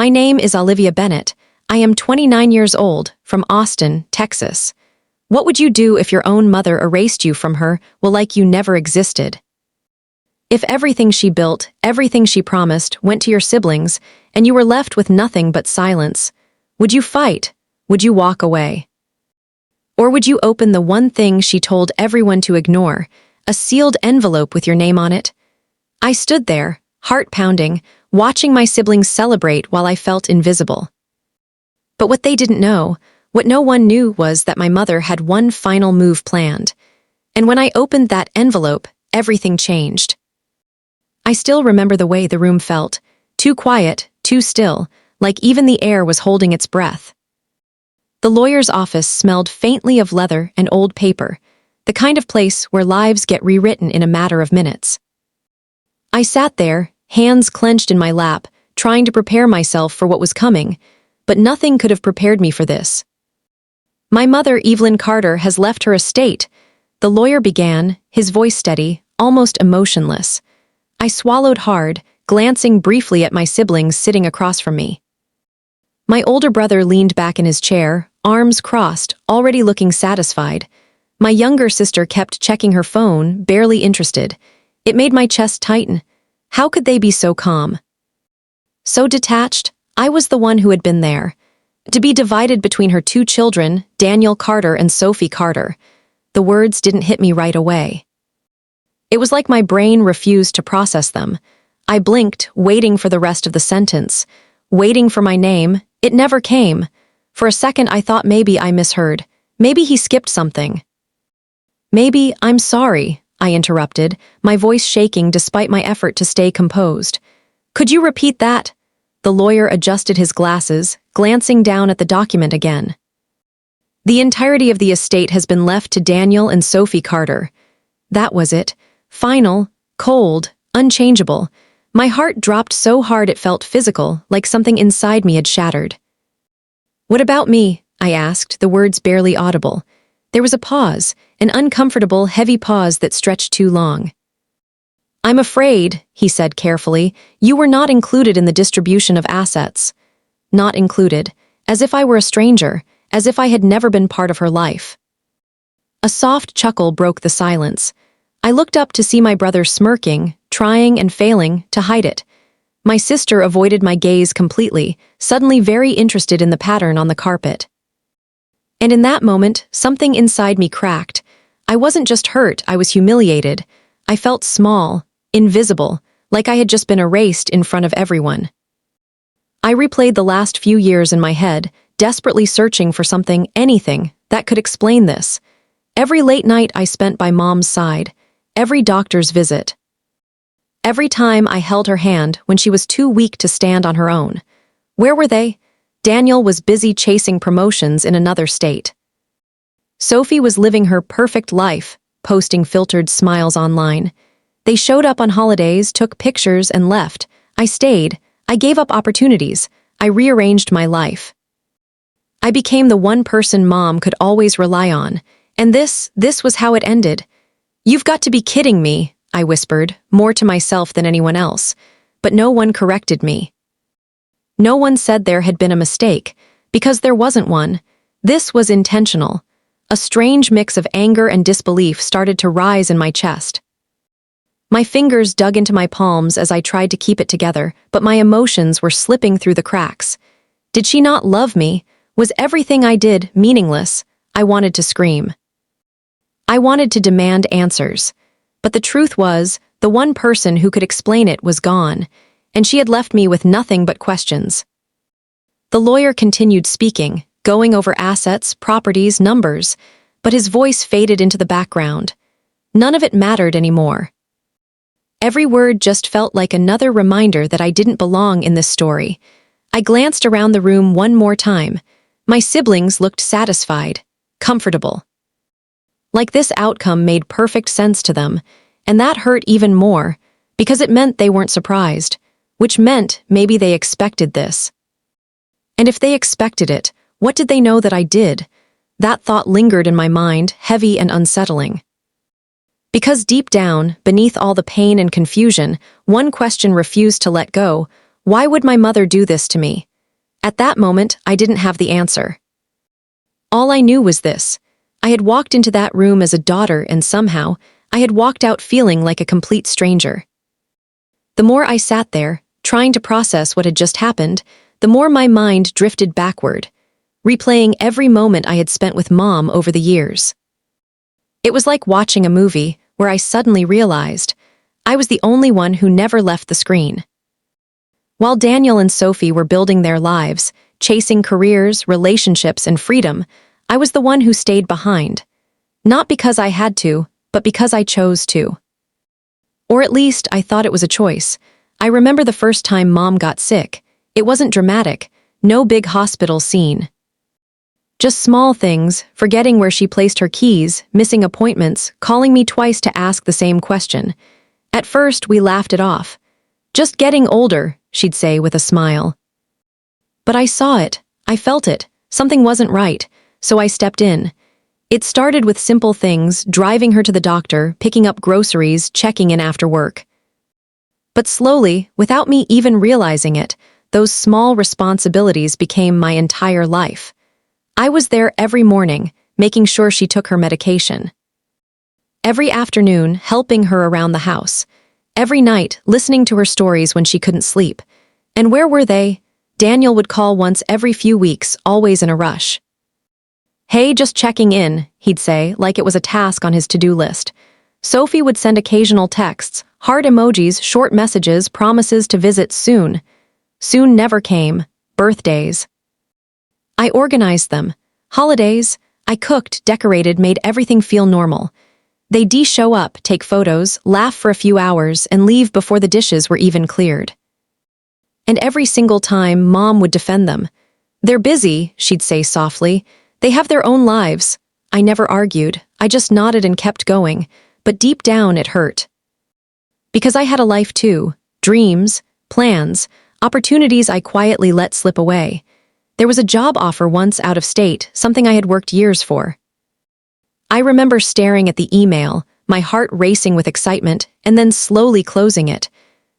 My name is Olivia Bennett. I am 29 years old, from Austin, Texas. What would you do if your own mother erased you from her, well, like you never existed? If everything she built, everything she promised, went to your siblings, and you were left with nothing but silence, would you fight? Would you walk away? Or would you open the one thing she told everyone to ignore, a sealed envelope with your name on it? I stood there, heart pounding, watching my siblings celebrate while I felt invisible. But what they didn't know, what no one knew, was that my mother had one final move planned. And when I opened that envelope, everything changed. I still remember the way the room felt, too quiet, too still, like even the air was holding its breath. The lawyer's office smelled faintly of leather and old paper, the kind of place where lives get rewritten in a matter of minutes. I sat there, hands clenched in my lap, trying to prepare myself for what was coming, but nothing could have prepared me for this. My mother, Evelyn Carter, has left her estate, the lawyer began, his voice steady, almost emotionless. I swallowed hard, glancing briefly at my siblings sitting across from me. My older brother leaned back in his chair, arms crossed, already looking satisfied. My younger sister kept checking her phone, barely interested. It made my chest tighten. How could they be so calm? So detached? I was the one who had been there. To be divided between her two children, Daniel Carter and Sophie Carter. The words didn't hit me right away. It was like my brain refused to process them. I blinked, waiting for the rest of the sentence. Waiting for my name. It never came. For a second I thought maybe I misheard. Maybe he skipped something. Maybe, I'm sorry, I interrupted, my voice shaking despite my effort to stay composed. Could you repeat that? The lawyer adjusted his glasses, glancing down at the document again. The entirety of the estate has been left to Daniel and Sophie Carter. That was it. Final, cold, unchangeable. My heart dropped so hard it felt physical, like something inside me had shattered. What about me? I asked, the words barely audible. There was a pause, an uncomfortable, heavy pause that stretched too long. I'm afraid, he said carefully, you were not included in the distribution of assets. Not included, as if I were a stranger, as if I had never been part of her life. A soft chuckle broke the silence. I looked up to see my brother smirking, trying and failing to hide it. My sister avoided my gaze completely, suddenly very interested in the pattern on the carpet. And in that moment, something inside me cracked. I wasn't just hurt, I was humiliated. I felt small, invisible, like I had just been erased in front of everyone. I replayed the last few years in my head, desperately searching for something, anything, that could explain this. Every late night I spent by Mom's side, every doctor's visit. Every time I held her hand when she was too weak to stand on her own. Where were they? Daniel was busy chasing promotions in another state. Sophie was living her perfect life, posting filtered smiles online. They showed up on holidays, took pictures, and left. I stayed. I gave up opportunities. I rearranged my life. I became the one person Mom could always rely on. And this was how it ended. You've got to be kidding me, I whispered, more to myself than anyone else. But no one corrected me. No one said there had been a mistake, because there wasn't one. This was intentional. A strange mix of anger and disbelief started to rise in my chest. My fingers dug into my palms as I tried to keep it together, but my emotions were slipping through the cracks. Did she not love me? Was everything I did meaningless? I wanted to scream. I wanted to demand answers. But the truth was, the one person who could explain it was gone, and she had left me with nothing but questions. The lawyer continued speaking, going over assets, properties, numbers, but his voice faded into the background. None of it mattered anymore. Every word just felt like another reminder that I didn't belong in this story. I glanced around the room one more time. My siblings looked satisfied, comfortable. Like this outcome made perfect sense to them, and that hurt even more, because it meant they weren't surprised, which meant maybe they expected this. And if they expected it, what did they know that I did? That thought lingered in my mind, heavy and unsettling. Because deep down, beneath all the pain and confusion, one question refused to let go. Why would my mother do this to me? At that moment, I didn't have the answer. All I knew was this. I had walked into that room as a daughter and somehow, I had walked out feeling like a complete stranger. The more I sat there, trying to process what had just happened, the more my mind drifted backward, replaying every moment I had spent with Mom over the years. It was like watching a movie where I suddenly realized I was the only one who never left the screen. While Daniel and Sophie were building their lives, chasing careers, relationships, and freedom, I was the one who stayed behind. Not because I had to, but because I chose to. Or at least I thought it was a choice. I remember the first time Mom got sick. It wasn't dramatic, no big hospital scene. Just small things, forgetting where she placed her keys, missing appointments, calling me twice to ask the same question. At first, we laughed it off. "Just getting older," she'd say with a smile. But I saw it, I felt it, something wasn't right, so I stepped in. It started with simple things, driving her to the doctor, picking up groceries, checking in after work. But slowly, without me even realizing it, those small responsibilities became my entire life. I was there every morning, making sure she took her medication. Every afternoon, helping her around the house. Every night, listening to her stories when she couldn't sleep. And where were they? Daniel would call once every few weeks, always in a rush. "Hey, just checking in," he'd say, like it was a task on his to-do list. Sophie would send occasional texts, heart emojis, short messages, promises to visit soon. Soon never came. Birthdays. I organized them. Holidays. I cooked, decorated, made everything feel normal. They'd show up, take photos, laugh for a few hours, and leave before the dishes were even cleared. And every single time, Mom would defend them. "They're busy," she'd say softly. "They have their own lives." I never argued. I just nodded and kept going. But deep down, it hurt. Because I had a life too. Dreams, plans, opportunities I quietly let slip away. There was a job offer once out of state, something I had worked years for. I remember staring at the email, my heart racing with excitement, and then slowly closing it.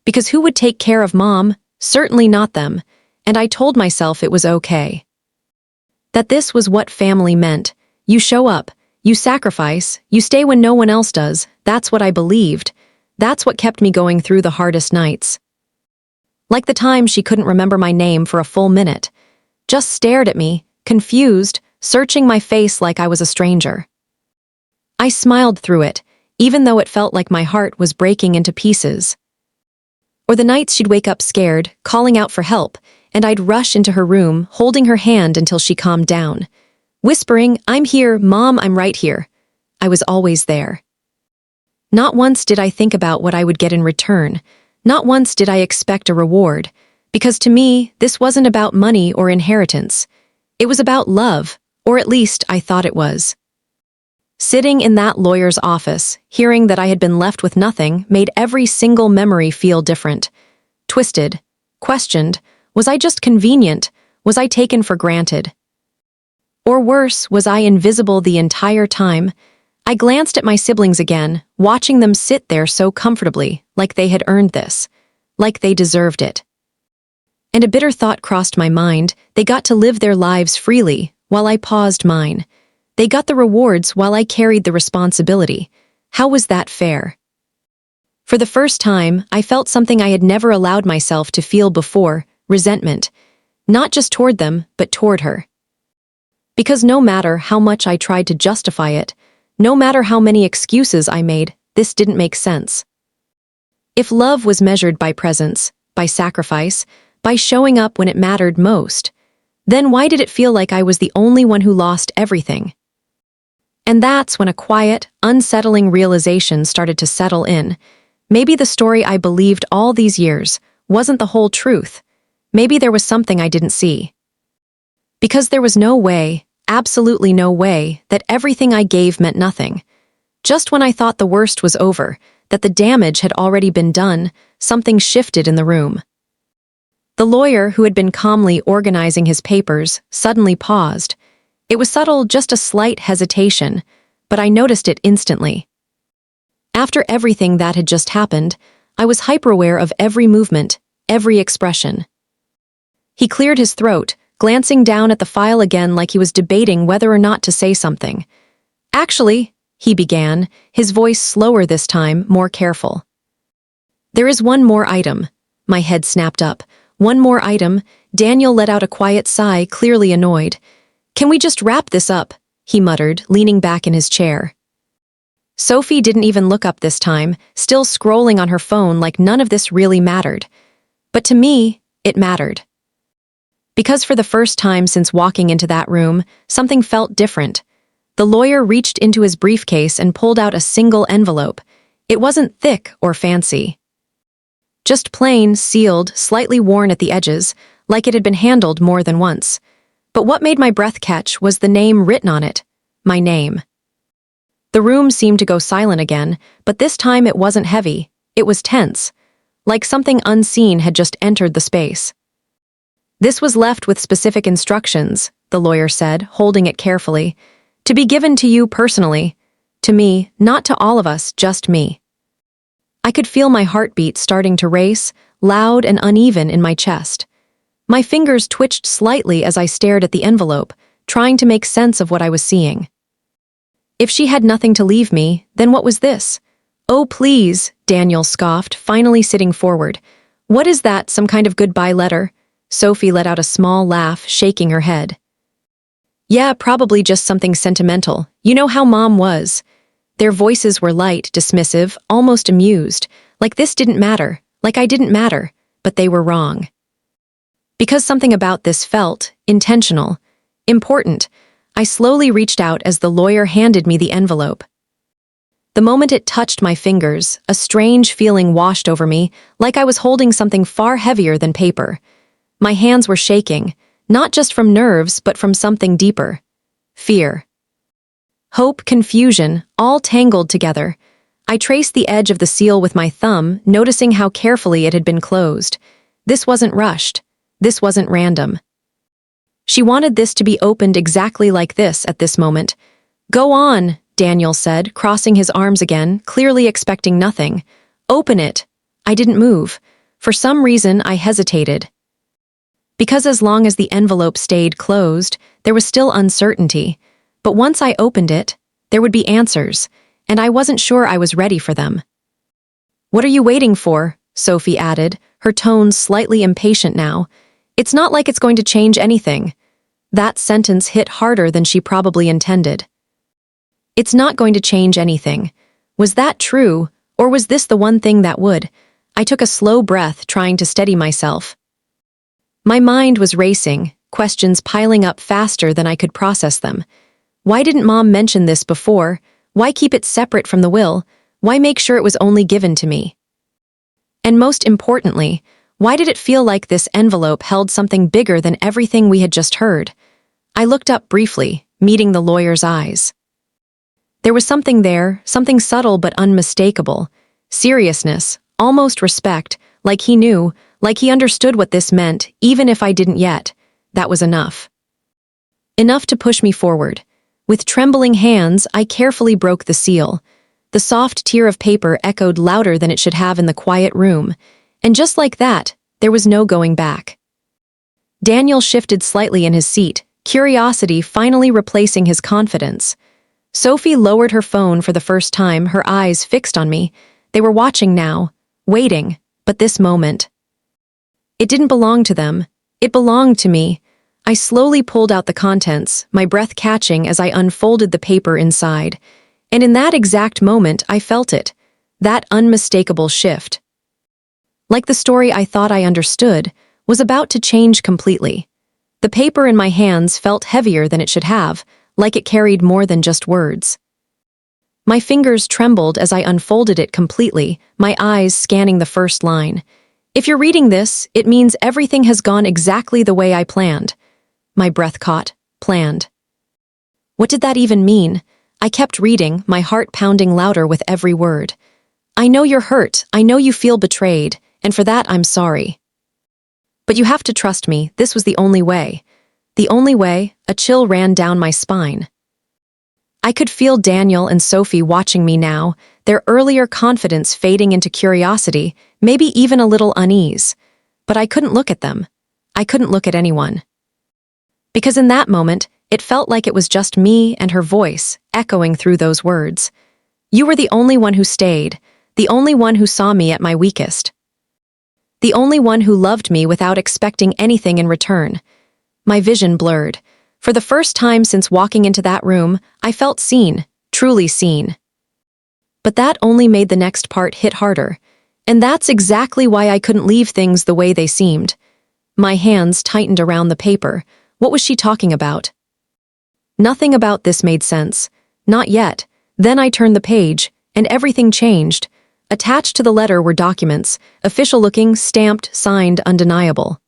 Because who would take care of Mom? Certainly not them. And I told myself it was okay. That this was what family meant. You show up, you sacrifice, you stay when no one else does. That's what I believed. That's what kept me going through the hardest nights. Like the time she couldn't remember my name for a full minute. Just stared at me, confused, searching my face like I was a stranger. I smiled through it, even though it felt like my heart was breaking into pieces. Or the nights she'd wake up scared, calling out for help, and I'd rush into her room, holding her hand until she calmed down. Whispering, "I'm here, Mom, I'm right here." I was always there. Not once did I think about what I would get in return. Not once did I expect a reward. Because to me, this wasn't about money or inheritance. It was about love, or at least I thought it was. Sitting in that lawyer's office, hearing that I had been left with nothing, made every single memory feel different. Twisted, questioned, was I just convenient? Was I taken for granted? Or worse, was I invisible the entire time? I glanced at my siblings again, watching them sit there so comfortably, like they had earned this, like they deserved it. And a bitter thought crossed my mind. They got to live their lives freely, while I paused mine. They got the rewards while I carried the responsibility. How was that fair? For the first time, I felt something I had never allowed myself to feel before, resentment. Not just toward them, but toward her. Because no matter how much I tried to justify it, no matter how many excuses I made, this didn't make sense. If love was measured by presence, by sacrifice, by showing up when it mattered most, then why did it feel like I was the only one who lost everything? And that's when a quiet, unsettling realization started to settle in. Maybe the story I believed all these years wasn't the whole truth. Maybe there was something I didn't see. Because there was no way, absolutely no way, that everything I gave meant nothing. Just when I thought the worst was over, that the damage had already been done, something shifted in the room. The lawyer, who had been calmly organizing his papers, suddenly paused. It was subtle, just a slight hesitation, but I noticed it instantly. After everything that had just happened, I was hyper-aware of every movement, every expression. He cleared his throat, glancing down at the file again like he was debating whether or not to say something. Actually, he began, his voice slower this time, more careful. There is one more item. My head snapped up. One more item. Daniel let out a quiet sigh, clearly annoyed. Can we just wrap this up? He muttered, leaning back in his chair. Sophie didn't even look up this time, still scrolling on her phone like none of this really mattered. But to me, it mattered. Because for the first time since walking into that room, something felt different. The lawyer reached into his briefcase and pulled out a single envelope. It wasn't thick or fancy. Just plain, sealed, slightly worn at the edges, like it had been handled more than once. But what made my breath catch was the name written on it. My name. The room seemed to go silent again, but this time it wasn't heavy. It was tense. Like something unseen had just entered the space. This was left with specific instructions, the lawyer said, holding it carefully. To be given to you personally. To me, not to all of us, just me. I could feel my heartbeat starting to race, loud and uneven in my chest. My fingers twitched slightly as I stared at the envelope, trying to make sense of what I was seeing. If she had nothing to leave me, then what was this? Oh, please, Daniel scoffed, finally sitting forward. What is that, some kind of goodbye letter? Sophie let out a small laugh, shaking her head. Yeah, probably just something sentimental. You know how Mom was. Their voices were light, dismissive, almost amused, like this didn't matter, like I didn't matter, but they were wrong. Because something about this felt intentional, important, I slowly reached out as the lawyer handed me the envelope. The moment it touched my fingers, a strange feeling washed over me, like I was holding something far heavier than paper. My hands were shaking, not just from nerves, but from something deeper. Fear. Hope, confusion, all tangled together. I traced the edge of the seal with my thumb, noticing how carefully it had been closed. This wasn't rushed. This wasn't random. She wanted this to be opened exactly like this at this moment. Go on, Daniel said, crossing his arms again, clearly expecting nothing. Open it. I didn't move. For some reason, I hesitated. Because as long as the envelope stayed closed, there was still uncertainty. But once I opened it, there would be answers, and I wasn't sure I was ready for them. What are you waiting for? Sophie added, her tone slightly impatient now. It's not like it's going to change anything. That sentence hit harder than she probably intended. It's not going to change anything. Was that true, or was this the one thing that would? I took a slow breath, trying to steady myself. My mind was racing, questions piling up faster than I could process them. Why didn't Mom mention this before? Why keep it separate from the will? Why make sure it was only given to me? And most importantly, why did it feel like this envelope held something bigger than everything we had just heard? I looked up briefly, meeting the lawyer's eyes. There was something there, something subtle but unmistakable. Seriousness, almost respect, like he knew, like he understood what this meant, even if I didn't yet. That was enough. Enough to push me forward. With trembling hands, I carefully broke the seal. The soft tear of paper echoed louder than it should have in the quiet room. And just like that, there was no going back. Daniel shifted slightly in his seat, curiosity finally replacing his confidence. Sophie lowered her phone for the first time, her eyes fixed on me. They were watching now, waiting, but this moment. It didn't belong to them. It belonged to me. I slowly pulled out the contents, my breath catching as I unfolded the paper inside. And in that exact moment, I felt it. That unmistakable shift. Like the story I thought I understood, was about to change completely. The paper in my hands felt heavier than it should have, like it carried more than just words. My fingers trembled as I unfolded it completely, my eyes scanning the first line. If you're reading this, it means everything has gone exactly the way I planned. My breath caught. Planned. What did that even mean? I kept reading, my heart pounding louder with every word. I know you're hurt, I know you feel betrayed, and for that I'm sorry. But you have to trust me, this was the only way. The only way, a chill ran down my spine. I could feel Daniel and Sophie watching me now, their earlier confidence fading into curiosity, maybe even a little unease. But I couldn't look at them. I couldn't look at anyone. Because in that moment, it felt like it was just me and her voice echoing through those words. You were the only one who stayed, the only one who saw me at my weakest. The only one who loved me without expecting anything in return. My vision blurred. For the first time since walking into that room, I felt seen, truly seen. But that only made the next part hit harder. And that's exactly why I couldn't leave things the way they seemed. My hands tightened around the paper. What was she talking about? Nothing about this made sense. Not yet. Then I turned the page, and everything changed. Attached to the letter were documents, official-looking, stamped, signed, undeniable.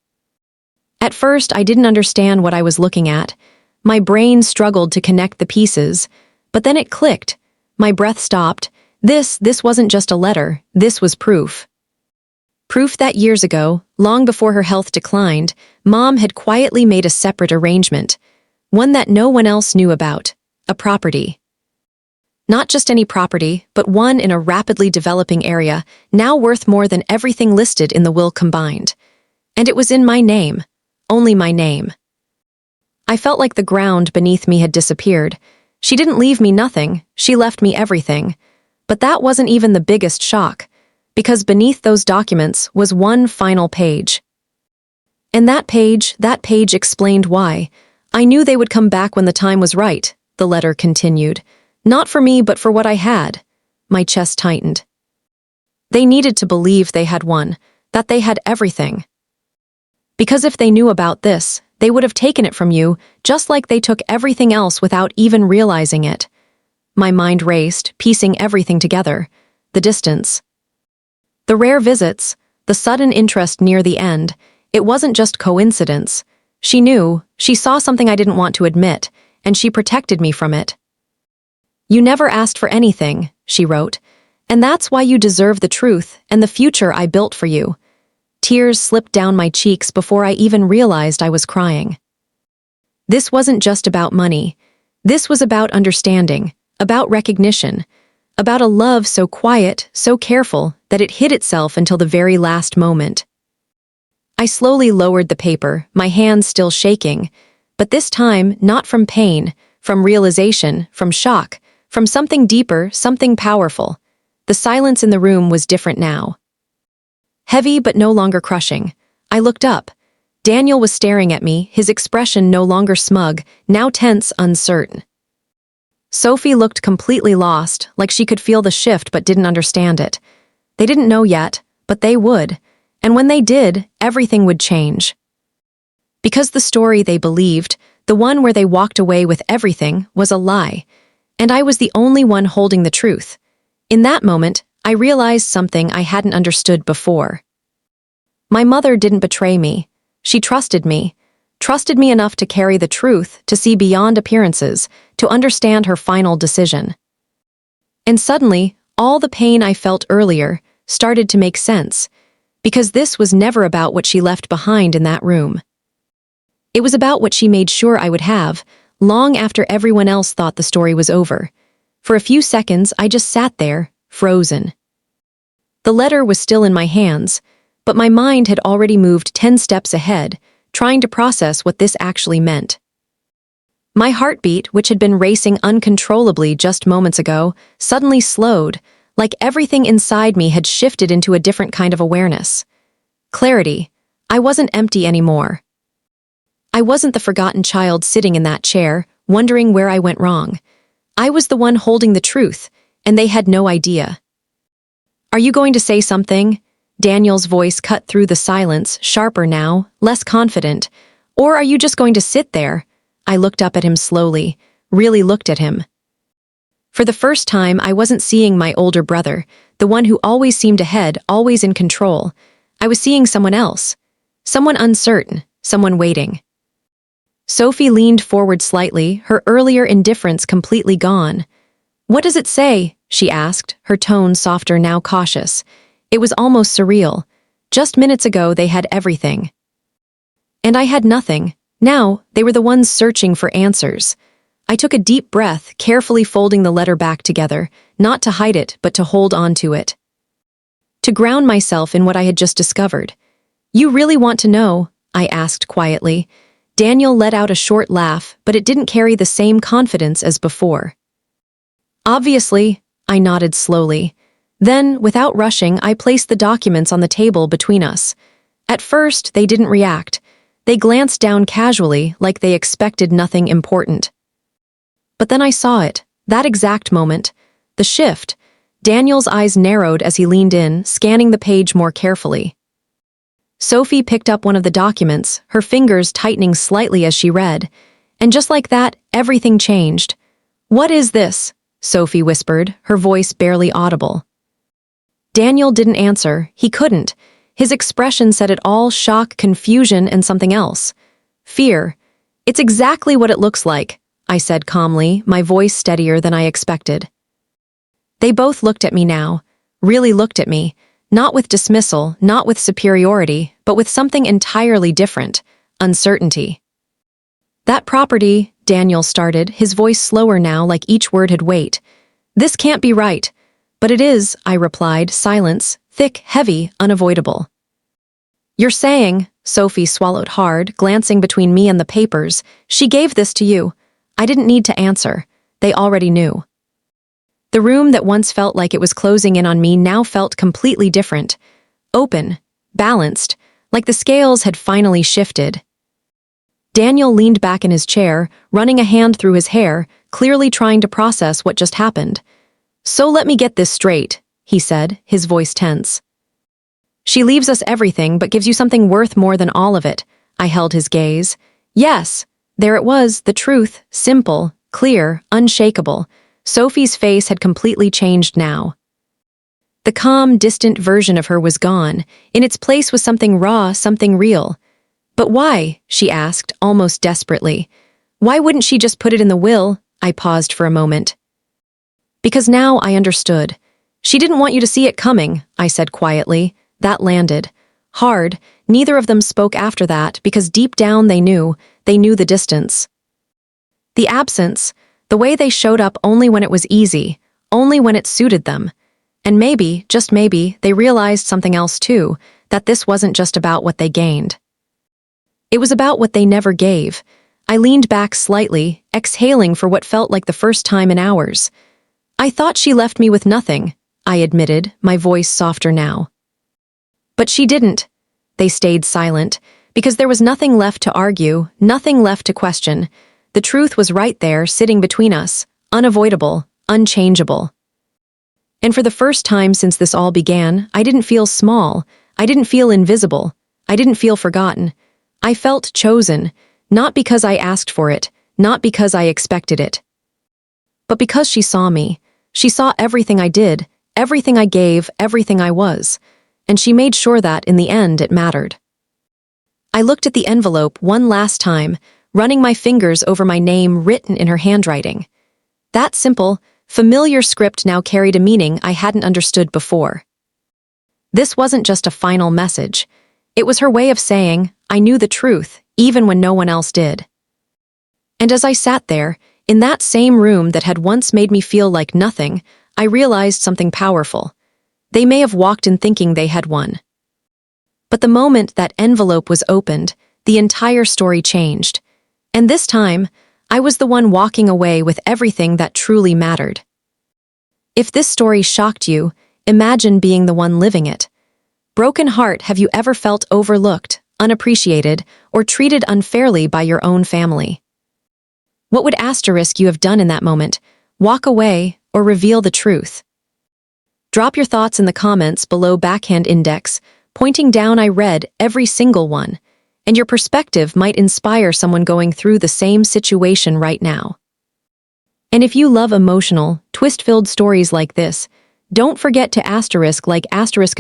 At first, I didn't understand what I was looking at. My brain struggled to connect the pieces, but then it clicked. My breath stopped. This wasn't just a letter, this was proof. Proof that years ago, long before her health declined, Mom had quietly made a separate arrangement, one that no one else knew about, a property. Not just any property, but one in a rapidly developing area, now worth more than everything listed in the will combined. And it was in my name, only my name. I felt like the ground beneath me had disappeared. She didn't leave me nothing, she left me everything. But that wasn't even the biggest shock, because beneath those documents was one final page. And that page explained why. I knew they would come back when the time was right, the letter continued. Not for me, but for what I had. My chest tightened. They needed to believe they had won, that they had everything. Because if they knew about this, they would have taken it from you, just like they took everything else without even realizing it. My mind raced, piecing everything together. The distance. The rare visits, the sudden interest near the end. It wasn't just coincidence. She knew, she saw something I didn't want to admit, and she protected me from it. You never asked for anything, she wrote, and that's why you deserve the truth and the future I built for you. Tears slipped down my cheeks before I even realized I was crying. This wasn't just about money. This was about understanding, about recognition, about a love so quiet, so careful, that it hid itself until the very last moment. I slowly lowered the paper, my hands still shaking, but this time not from pain, from realization, from shock, from something deeper, something powerful. The silence in the room was different now. Heavy but no longer crushing. I looked up. Daniel was staring at me, his expression no longer smug, now tense, uncertain. Sophie looked completely lost, like she could feel the shift but didn't understand it. They didn't know yet, but they would. And when they did, everything would change. Because the story they believed, the one where they walked away with everything, was a lie. And I was the only one holding the truth. In that moment, I realized something I hadn't understood before. My mother didn't betray me. She trusted me enough to carry the truth, to see beyond appearances, to understand her final decision. And suddenly, all the pain I felt earlier started to make sense, because this was never about what she left behind in that room. It was about what she made sure I would have, long after everyone else thought the story was over. For a few seconds, I just sat there, frozen. The letter was still in my hands, but my mind had already moved 10 steps ahead, trying to process what this actually meant. My heartbeat, which had been racing uncontrollably just moments ago, suddenly slowed, like everything inside me had shifted into a different kind of awareness. Clarity. I wasn't empty anymore. I wasn't the forgotten child sitting in that chair, wondering where I went wrong. I was the one holding the truth, and they had no idea. Are you going to say something? Daniel's voice cut through the silence, sharper now, less confident. Or are you just going to sit there? I looked up at him slowly, really looked at him. For the first time, I wasn't seeing my older brother, the one who always seemed ahead, always in control. I was seeing someone else. Someone uncertain, someone waiting. Sophie leaned forward slightly, her earlier indifference completely gone. What does it say? She asked, her tone softer, now cautious. It was almost surreal. Just minutes ago, they had everything. And I had nothing. Now, they were the ones searching for answers. I took a deep breath, carefully folding the letter back together, not to hide it, but to hold on to it. To ground myself in what I had just discovered. You really want to know? I asked quietly. Daniel let out a short laugh, but it didn't carry the same confidence as before. Obviously, I nodded slowly. Then, without rushing, I placed the documents on the table between us. At first, they didn't react. They glanced down casually, like they expected nothing important. But then I saw it, that exact moment. The shift. Daniel's eyes narrowed as he leaned in, scanning the page more carefully. Sophie picked up one of the documents, her fingers tightening slightly as she read. And just like that, everything changed. "What is this?" Sophie whispered, her voice barely audible. Daniel didn't answer. He couldn't. His expression said it all: shock, confusion, and something else. Fear. "It's exactly what it looks like," I said calmly, my voice steadier than I expected. They both looked at me now, really looked at me, not with dismissal, not with superiority, but with something entirely different: uncertainty. "That property," Daniel started, his voice slower now, like each word had weight. "This can't be right." "But it is," I replied, silence, thick, heavy, unavoidable. "You're saying," Sophie swallowed hard, glancing between me and the papers, "she gave this to you." I didn't need to answer. They already knew. The room that once felt like it was closing in on me now felt completely different. Open, balanced, like the scales had finally shifted. Daniel leaned back in his chair, running a hand through his hair, clearly trying to process what just happened. "So let me get this straight," he said, his voice tense. "She leaves us everything but gives you something worth more than all of it." I held his gaze. Yes, there it was, the truth, simple, clear, unshakable. Sophie's face had completely changed now. The calm, distant version of her was gone. In its place was something raw, something real. "But why?" she asked, almost desperately. "Why wouldn't she just put it in the will?" I paused for a moment. "Because now I understood. She didn't want you to see it coming," I said quietly. That landed. Hard. Neither of them spoke after that, because deep down they knew the distance. The absence, the way they showed up only when it was easy, only when it suited them. And maybe, just maybe, they realized something else too, that this wasn't just about what they gained. It was about what they never gave. I leaned back slightly, exhaling for what felt like the first time in hours. "I thought she left me with nothing," I admitted, my voice softer now. "But she didn't." They stayed silent, because there was nothing left to argue, nothing left to question. The truth was right there, sitting between us, unavoidable, unchangeable. And for the first time since this all began, I didn't feel small, I didn't feel invisible, I didn't feel forgotten. I felt chosen, not because I asked for it, not because I expected it, but because she saw me. She saw everything I did, everything I gave, everything I was. And she made sure that, in the end, it mattered. I looked at the envelope one last time, running my fingers over my name written in her handwriting. That simple, familiar script now carried a meaning I hadn't understood before. This wasn't just a final message. It was her way of saying, I knew the truth, even when no one else did. And as I sat there, in that same room that had once made me feel like nothing, I realized something powerful. They may have walked in thinking they had won. But the moment that envelope was opened, the entire story changed. And this time, I was the one walking away with everything that truly mattered. If this story shocked you, imagine being the one living it. Broken heart, have you ever felt overlooked, unappreciated, or treated unfairly by your own family? What would asterisk you have done in that moment? Walk away or reveal the truth? Drop your thoughts in the comments below. Backhand index. Pointing down, I read every single one, and your perspective might inspire someone going through the same situation right now. And if you love emotional, twist-filled stories like this, don't forget to asterisk like asterisk,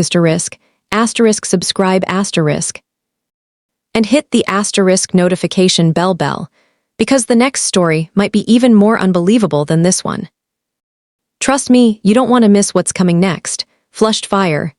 subscribe asterisk, and hit the asterisk notification bell, because the next story might be even more unbelievable than this one. Trust me, you don't want to miss what's coming next. Flushed fire,